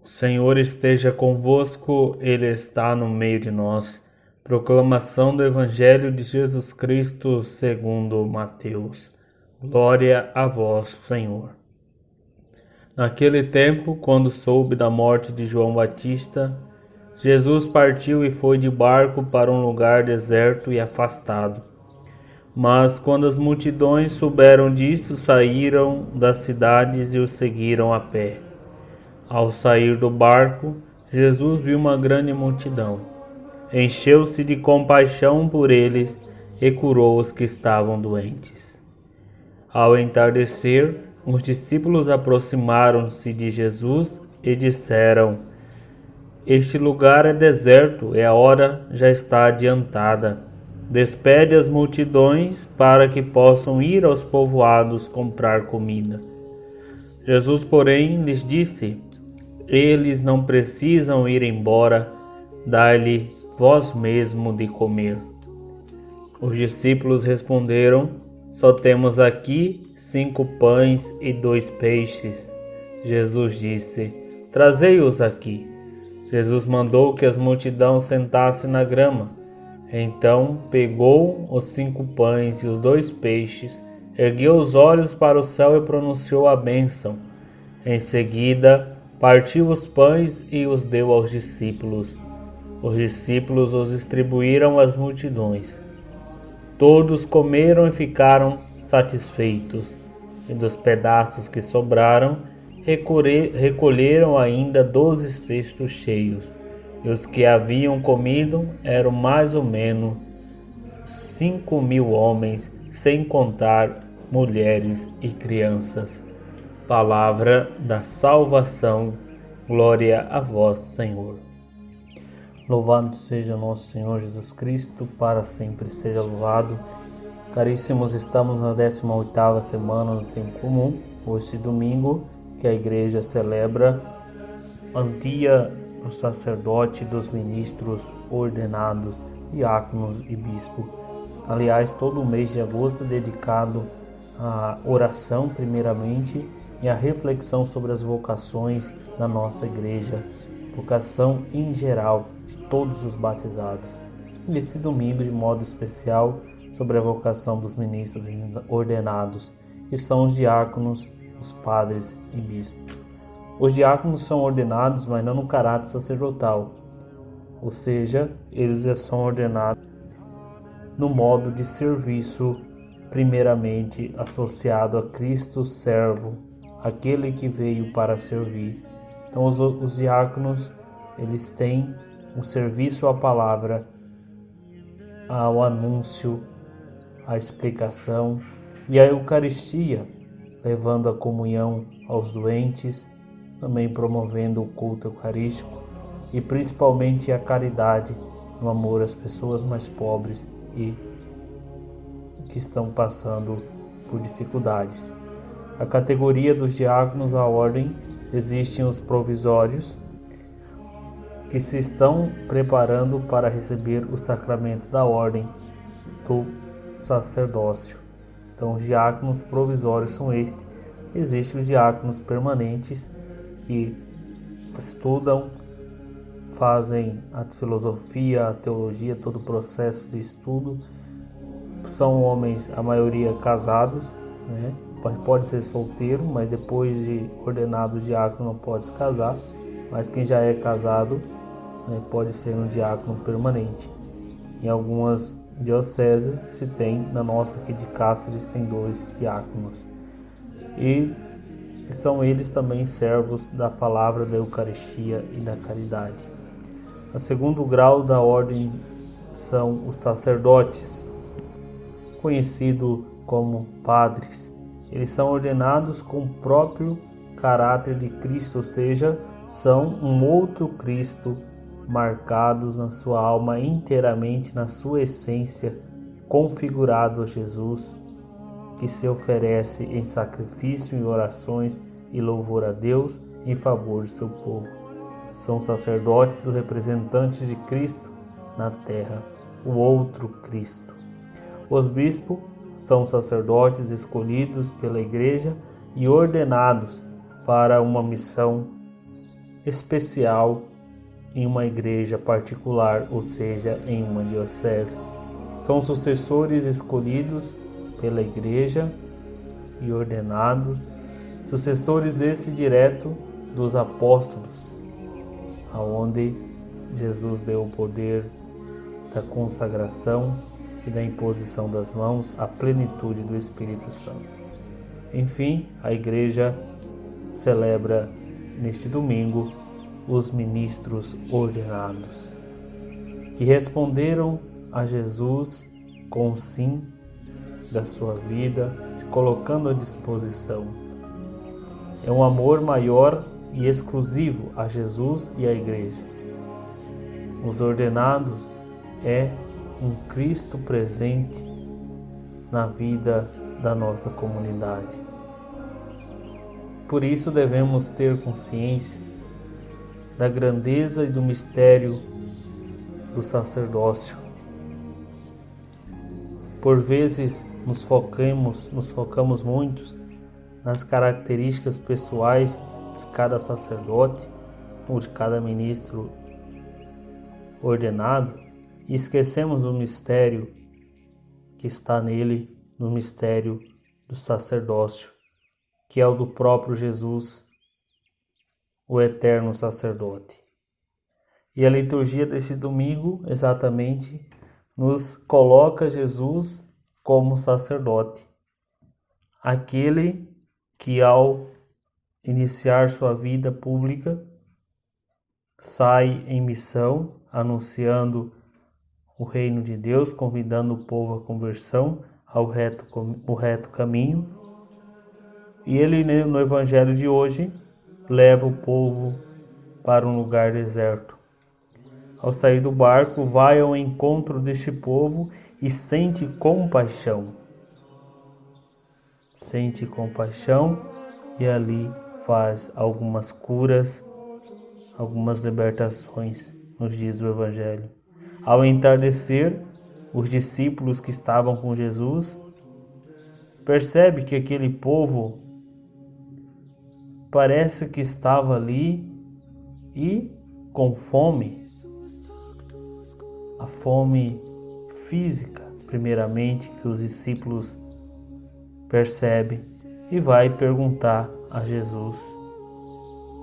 Senhor esteja convosco, Ele está no meio de nós. Proclamação do Evangelho de Jesus Cristo segundo Mateus. Glória a vós, Senhor. Naquele tempo, quando soube da morte de João Batista, Jesus partiu e foi de barco para um lugar deserto e afastado. Mas quando as multidões souberam disso, saíram das cidades e o seguiram a pé. Ao sair do barco, Jesus viu uma grande multidão. Encheu-se de compaixão por eles e curou os que estavam doentes. Ao entardecer, os discípulos aproximaram-se de Jesus e disseram: Este lugar é deserto e a hora já está adiantada. Despede as multidões para que possam ir aos povoados comprar comida. Jesus, porém, lhes disse: Eles não precisam ir embora, dai-lhe vós mesmo de comer. Os discípulos responderam: Só temos aqui 5 pães e 2 peixes. Jesus disse: Trazei-os aqui. Jesus mandou que as multidões sentassem na grama. Então pegou os 5 pães e os 2 peixes, ergueu os olhos para o céu e pronunciou a bênção. Em seguida, partiu os pães e os deu aos discípulos. Os discípulos os distribuíram às multidões. Todos comeram e ficaram satisfeitos, e dos pedaços que sobraram, recolheram ainda 12 cestos cheios. E os que haviam comido eram mais ou menos 5.000 homens, sem contar mulheres e crianças. Palavra da salvação, glória a vós, Senhor. Louvado seja nosso Senhor Jesus Cristo, para sempre seja louvado. Caríssimos, estamos na 18ª semana do Tempo Comum, hoje domingo, que a Igreja celebra o dia do sacerdote, dos ministros ordenados, diáconos e bispo. Aliás, todo o mês de agosto é dedicado à oração, primeiramente, e à reflexão sobre as vocações da nossa Igreja, vocação em geral de todos os batizados. E esse domingo, de modo especial, sobre a vocação dos ministros ordenados, que são os diáconos, os padres e bispos. Os diáconos são ordenados, mas não no caráter sacerdotal, ou seja, eles são ordenados no modo de serviço, primeiramente associado a Cristo servo, aquele que veio para servir. Então os diáconos, eles têm o serviço à palavra, ao anúncio, à explicação e à Eucaristia, levando a comunhão aos doentes, também promovendo o culto eucarístico e principalmente a caridade no amor às pessoas mais pobres e que estão passando por dificuldades. A categoria dos diáconos, a ordem, existem os provisórios que se estão preparando para receber o sacramento da ordem do sacerdócio. Então, os diáconos provisórios são estes. Existem os diáconos permanentes que estudam, fazem a filosofia, a teologia, todo o processo de estudo. São homens, a maioria casados, né? Pode ser solteiro, mas depois de ordenado diácono não pode se casar. Mas quem já é casado, né, pode ser um diácono permanente. Em algumas dioceses se tem, na nossa aqui de Cáceres tem 2 diáconos. E são eles também servos da palavra, da Eucaristia e da caridade. O segundo grau da ordem são os sacerdotes, conhecidos como padres. Eles são ordenados com o próprio caráter de Cristo, ou seja, são um outro Cristo, marcados na sua alma inteiramente, na sua essência, configurado a Jesus, que se oferece em sacrifício, em orações e louvor a Deus em favor do seu povo. São sacerdotes, os representantes de Cristo na terra, o outro Cristo. Os bispos são sacerdotes escolhidos pela Igreja e ordenados para uma missão especial em uma igreja particular, ou seja, em uma diocese. São sucessores escolhidos pela igreja e ordenados, sucessores esse direto dos apóstolos, aonde Jesus deu o poder da consagração e da imposição das mãos, a plenitude do Espírito Santo. Enfim, a igreja celebra neste domingo os ministros ordenados, que responderam a Jesus com o sim da sua vida, se colocando à disposição. É um amor maior e exclusivo a Jesus e à igreja. Os ordenados é um Cristo presente na vida da nossa comunidade. Por isso devemos ter consciência da grandeza e do mistério do sacerdócio. Por vezes nos focamos muito nas características pessoais de cada sacerdote ou de cada ministro ordenado e esquecemos o mistério que está nele, no mistério do sacerdócio, que é o do próprio Jesus, o eterno sacerdote. E a liturgia desse domingo exatamente nos coloca Jesus como sacerdote, aquele que ao iniciar sua vida pública sai em missão, anunciando o reino de Deus, convidando o povo à conversão, ao reto caminho. E ele, no evangelho de hoje, leva o povo para um lugar deserto. Ao sair do barco, vai ao encontro deste povo e sente compaixão. Sente compaixão e ali faz algumas curas, algumas libertações, nos diz o evangelho. Ao entardecer, os discípulos que estavam com Jesus percebem que aquele povo parece que estava ali e com fome, a fome física, primeiramente, que os discípulos percebem, e vai perguntar a Jesus: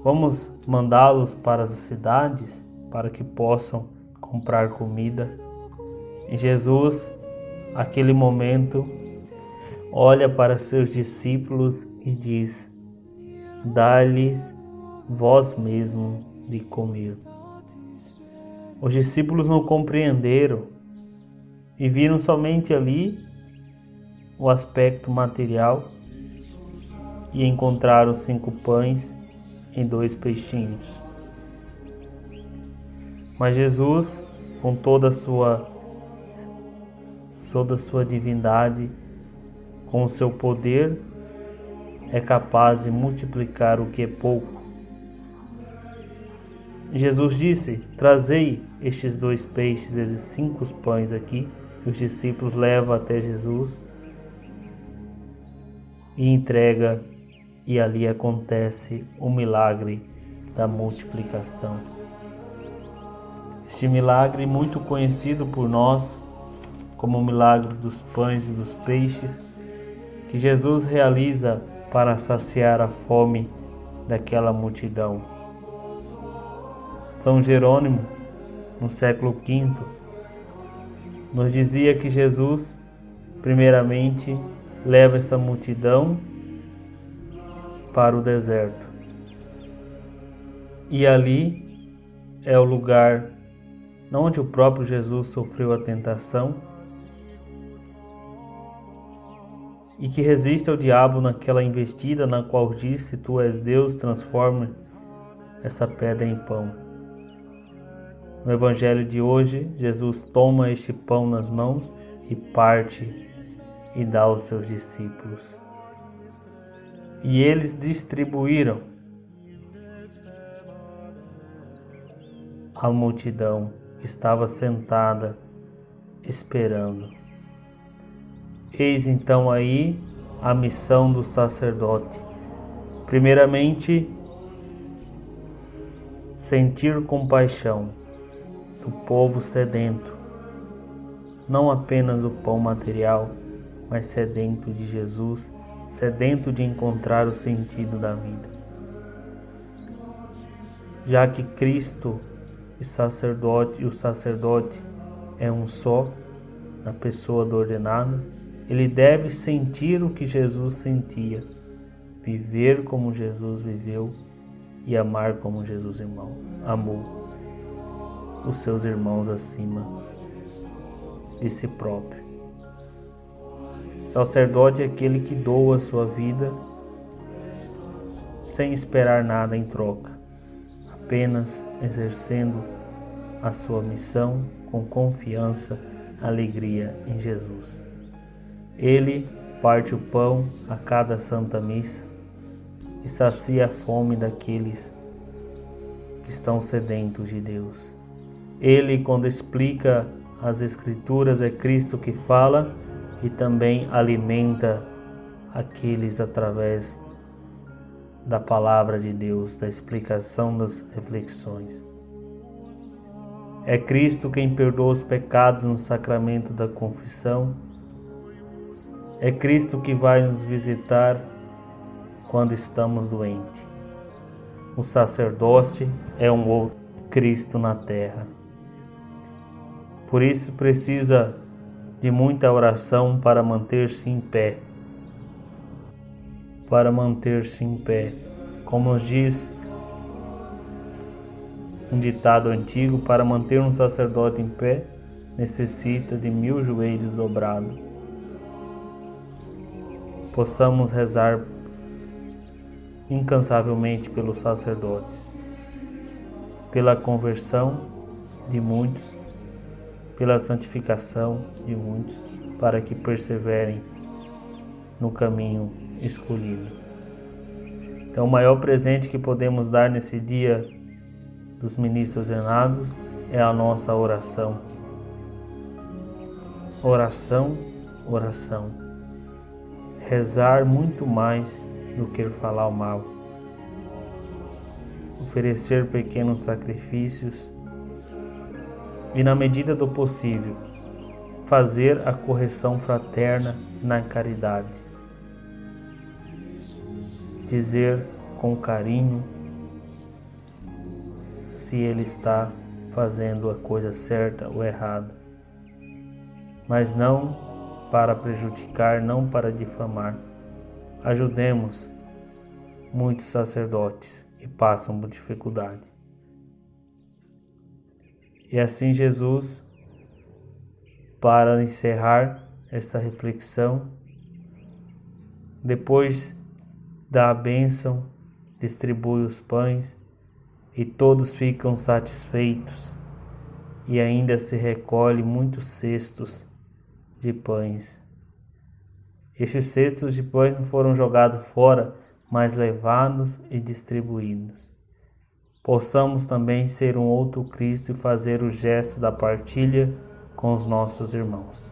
vamos mandá-los para as cidades para que possam comprar comida? E Jesus, naquele momento, olha para seus discípulos e diz: dá-lhes vós mesmo de comer. Os discípulos não compreenderam e viram somente ali o aspecto material e encontraram 5 pães e 2 peixinhos. Mas Jesus, com toda a sua divindade, com o seu poder, é capaz de multiplicar o que é pouco. Jesus disse: trazei estes 2 peixes, esses 5 pães aqui. Os discípulos levam até Jesus e entrega, e ali acontece o milagre da multiplicação. Este milagre, muito conhecido por nós como o milagre dos pães e dos peixes, que Jesus realiza para saciar a fome daquela multidão. São Jerônimo, no século V, nos dizia que Jesus, primeiramente, leva essa multidão para o deserto. E ali é o lugar onde o próprio Jesus sofreu a tentação e que resiste ao diabo naquela investida na qual disse: tu és Deus, transforma essa pedra em pão. No evangelho de hoje, Jesus toma este pão nas mãos e parte e dá aos seus discípulos. E eles distribuíram à multidão que estava sentada esperando. Eis então aí a missão do sacerdote. Primeiramente, sentir compaixão do povo sedento, não apenas do pão material, mas sedento de Jesus, sedento de encontrar o sentido da vida. Já que Cristo e o sacerdote é um só, na pessoa do ordenado, ele deve sentir o que Jesus sentia, viver como Jesus viveu e amar como Jesus amou os seus irmãos acima de si próprio. O sacerdote é aquele que doa a sua vida sem esperar nada em troca, apenas exercendo a sua missão com confiança, alegria em Jesus. Ele parte o pão a cada Santa Missa e sacia a fome daqueles que estão sedentos de Deus. Ele, quando explica as Escrituras, é Cristo que fala e também alimenta aqueles através da palavra de Deus, da explicação das reflexões. É Cristo quem perdoa os pecados no sacramento da confissão. É Cristo que vai nos visitar quando estamos doentes. O sacerdote é um outro Cristo na terra. Por isso precisa de muita oração para manter-se em pé. Para manter-se em pé. Como nos diz um ditado antigo, para manter um sacerdote em pé, necessita de 1000 joelhos dobrados. Possamos rezar incansavelmente pelos sacerdotes, pela conversão de muitos, pela santificação de muitos, para que perseverem no caminho escolhido. Então, o maior presente que podemos dar nesse dia dos ministros ordenados é a nossa oração. Oração, oração. Rezar muito mais do que falar o mal. Oferecer pequenos sacrifícios e, na medida do possível, fazer a correção fraterna na caridade. Dizer com carinho se ele está fazendo a coisa certa ou errada, mas não para prejudicar, não para difamar. Ajudemos muitos sacerdotes que passam por dificuldade. E assim Jesus, para encerrar esta reflexão, depois da bênção, distribui os pães e todos ficam satisfeitos, e ainda se recolhe muitos cestos de pães. Estes cestos de pães não foram jogados fora, mas levados e distribuídos. Possamos também ser um outro Cristo e fazer o gesto da partilha com os nossos irmãos,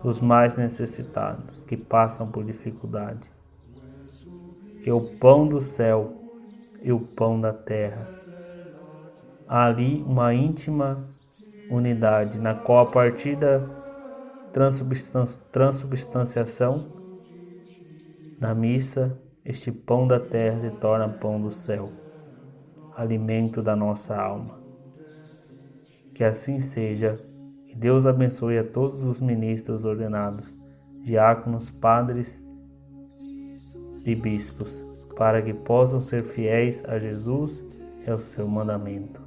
os mais necessitados, que passam por dificuldade. Que o pão do céu e o pão da terra, há ali uma íntima unidade, na qual, a partir da transubstanciação na missa, este pão da terra se torna pão do céu, alimento da nossa alma. Que assim seja. Que Deus abençoe a todos os ministros ordenados, diáconos, padres e bispos, para que possam ser fiéis a Jesus e ao seu mandamento.